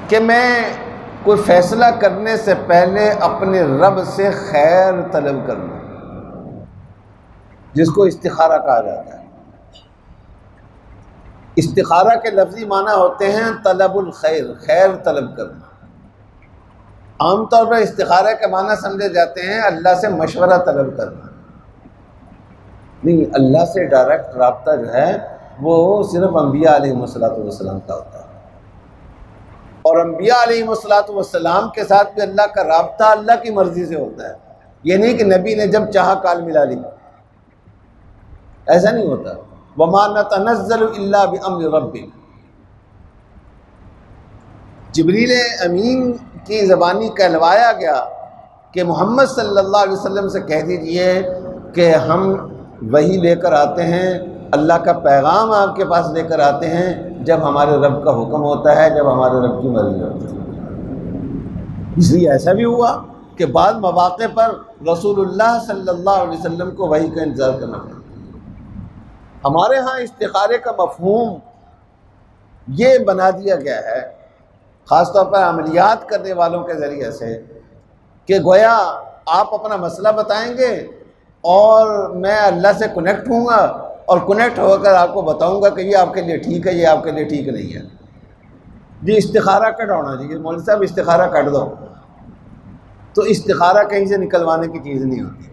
کہ میں کوئی فیصلہ کرنے سے پہلے اپنے رب سے خیر طلب کروں، جس کو استخارہ کہا جاتا ہے۔ استخارہ کے لفظی معنی ہوتے ہیں طلب الخیر، خیر طلب کرنا۔ عام طور پر استخارہ کے معنی سمجھے جاتے ہیں اللہ سے مشورہ طلب کرنا، نہیں، اللہ سے ڈائریکٹ رابطہ جو ہے وہ صرف انبیاء علیہ السلام کا ہوتا ہے، اور انبیاء علیہ السلام کے ساتھ بھی اللہ کا رابطہ اللہ کی مرضی سے ہوتا ہے۔ یہ نہیں کہ نبی نے جب چاہا کال ملا لی، ایسا نہیں ہوتا۔ وَمَا نَتَنَزَّلُ إِلَّا بِأَمْرِ رَبِّكَ، جبریل امین کی زبانی کہلوایا گیا کہ محمد صلی اللہ علیہ وسلم سے کہہ دیجئے کہ ہم وحی لے کر آتے ہیں، اللہ کا پیغام آپ کے پاس لے کر آتے ہیں جب ہمارے رب کا حکم ہوتا ہے، جب ہمارے رب کی مرضی ہوتی ہے۔ اس لیے ایسا بھی ہوا کہ بعض مواقع پر رسول اللہ صلی اللہ علیہ وسلم کو وحی کا انتظار کرنا پڑا۔ ہمارے ہاں استخارے کا مفہوم یہ بنا دیا گیا ہے، خاص طور پر عملیات کرنے والوں کے ذریعے سے، کہ گویا آپ اپنا مسئلہ بتائیں گے اور میں اللہ سے کنیکٹ ہوں گا، اور کنیکٹ ہو کر آپ کو بتاؤں گا کہ یہ آپ کے لیے ٹھیک ہے، یہ آپ کے لیے ٹھیک نہیں ہے۔ جی استخارہ کٹ ہونا چاہیے، مولوی صاحب استخارہ کٹ دو، تو استخارہ کہیں سے نکلوانے کی چیز نہیں ہوتی۔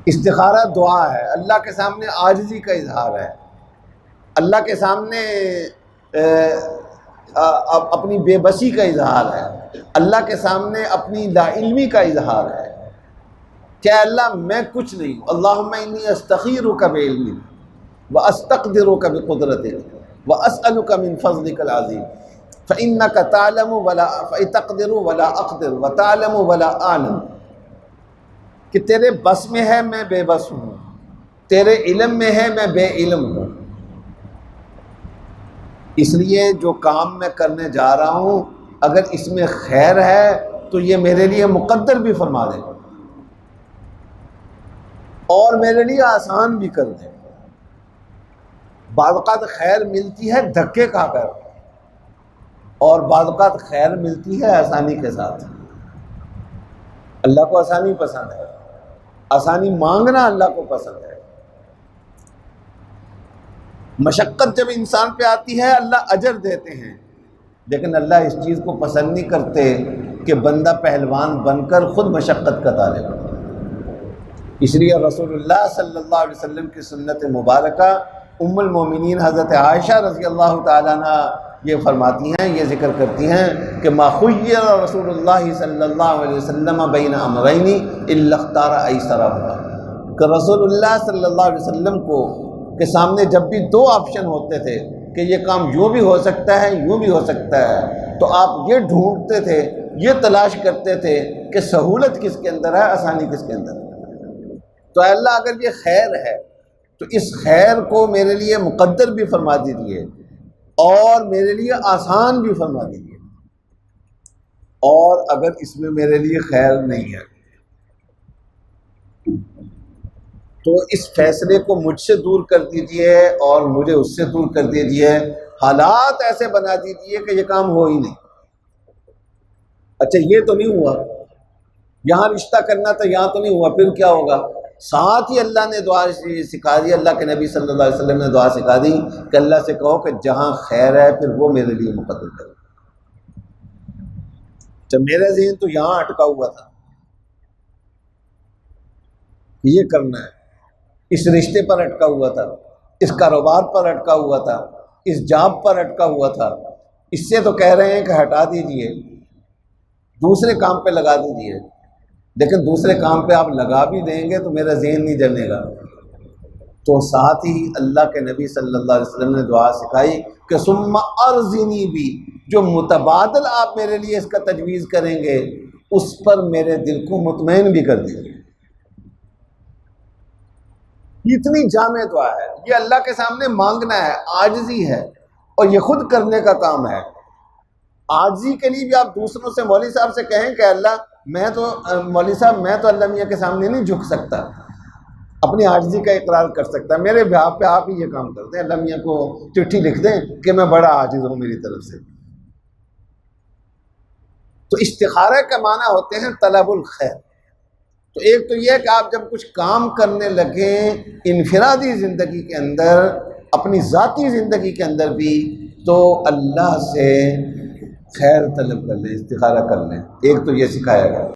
استخارہ دعا ہے، اللہ کے سامنے عاجزی کا اظہار ہے، اللہ کے سامنے اپنی بے بسی کا اظہار ہے، اللہ کے سامنے اپنی لا علمی کا اظہار ہے کہ اللہ میں کچھ نہیں ہوں، اللہم انی استخیرک بعلمک واستقدرک بقدرتک واسألک من فضلک العظیم فإنک تعلم ولا تقدر ولا اقدر وتعلم ولا اعلم، کہ تیرے بس میں ہے میں بے بس ہوں، تیرے علم میں ہے میں بے علم ہوں، اس لیے جو کام میں کرنے جا رہا ہوں اگر اس میں خیر ہے تو یہ میرے لیے مقدر بھی فرما دے اور میرے لیے آسان بھی کر دے۔ بعض اوقات خیر ملتی ہے دھکے کھا کر، اور بعض اوقات خیر ملتی ہے آسانی کے ساتھ۔ اللہ کو آسانی پسند ہے، آسانی مانگنا اللہ کو پسند ہے۔ مشقت جب انسان پہ آتی ہے اللہ اجر دیتے ہیں، لیکن اللہ اس چیز کو پسند نہیں کرتے کہ بندہ پہلوان بن کر خود مشقت کا طالب ہو۔ اس لیے رسول اللہ صلی اللہ علیہ وسلم کی سنت مبارکہ ام المومنین حضرت عائشہ رضی اللہ تعالیٰ عنہ یہ فرماتی ہیں، یہ ذکر کرتی ہیں کہ ما خیر رسول اللہ صلی اللہ علیہ وسلم بین امرین الا اختار ایسرہما، کہ رسول اللہ صلی اللہ علیہ وسلم کو کے سامنے جب بھی دو آپشن ہوتے تھے کہ یہ کام یوں بھی ہو سکتا ہے یوں بھی ہو سکتا ہے، تو آپ یہ ڈھونڈتے تھے، یہ تلاش کرتے تھے کہ سہولت کس کے اندر ہے، آسانی کس کے اندر ہے۔ تو اے اللہ اگر یہ خیر ہے تو اس خیر کو میرے لیے مقدر بھی فرما دیجیے اور میرے لیے آسان بھی فرما دیجیے، اور اگر اس میں میرے لیے خیر نہیں ہے تو اس فیصلے کو مجھ سے دور کر دیجئے اور مجھے اس سے دور کر دیجئے، حالات ایسے بنا دیجئے کہ یہ کام ہو ہی نہیں۔ اچھا یہ تو نہیں ہوا، یہاں رشتہ کرنا تھا یہاں تو نہیں ہوا، پھر کیا ہوگا؟ ساتھ ہی اللہ نے دعا سکھا دی، اللہ کے نبی صلی اللہ علیہ وسلم نے دعا سکھا دی کہ اللہ سے کہو کہ جہاں خیر ہے پھر وہ میرے لیے مقدر کرو۔ اچھا میرا ذہن تو یہاں اٹکا ہوا تھا، یہ کرنا ہے، اس رشتے پر اٹکا ہوا تھا، اس کاروبار پر اٹکا ہوا تھا، اس جاب پر اٹکا ہوا تھا، اس سے تو کہہ رہے ہیں کہ ہٹا دیجئے، دوسرے کام پہ لگا دیجئے، لیکن دوسرے کام پہ آپ لگا بھی دیں گے تو میرا ذہن نہیں جلے گا۔ تو ساتھ ہی اللہ کے نبی صلی اللہ علیہ وسلم نے دعا سکھائی کہ ثم ارزنی بھی، جو متبادل آپ میرے لیے اس کا تجویز کریں گے اس پر میرے دل کو مطمئن بھی کر دیجیے۔ اتنی جامع دعا ہے، یہ اللہ کے سامنے مانگنا ہے، عاجزی ہے، اور یہ خود کرنے کا کام ہے۔ عاجزی کے لیے بھی آپ دوسروں سے مولوی صاحب سے کہیں کہ اللہ میں تو مولوی صاحب میں تو اللہ میاں کے سامنے نہیں جھک سکتا، اپنی عاجزی کا اقرار کر سکتا، میرے بیہاف پہ آپ ہی یہ کام کر دیں، اللہ میاں کو چٹھی لکھ دیں کہ میں بڑا عاجز ہوں میری طرف سے۔ تو استخارہ کا معنی ہوتے ہیں طلب الخیر۔ تو ایک تو یہ ہے کہ آپ جب کچھ کام کرنے لگیں انفرادی زندگی کے اندر، اپنی ذاتی زندگی کے اندر بھی، تو اللہ سے خیر طلب کر لیں، استخارہ کر لیں۔ ایک تو یہ سکھایا گیا۔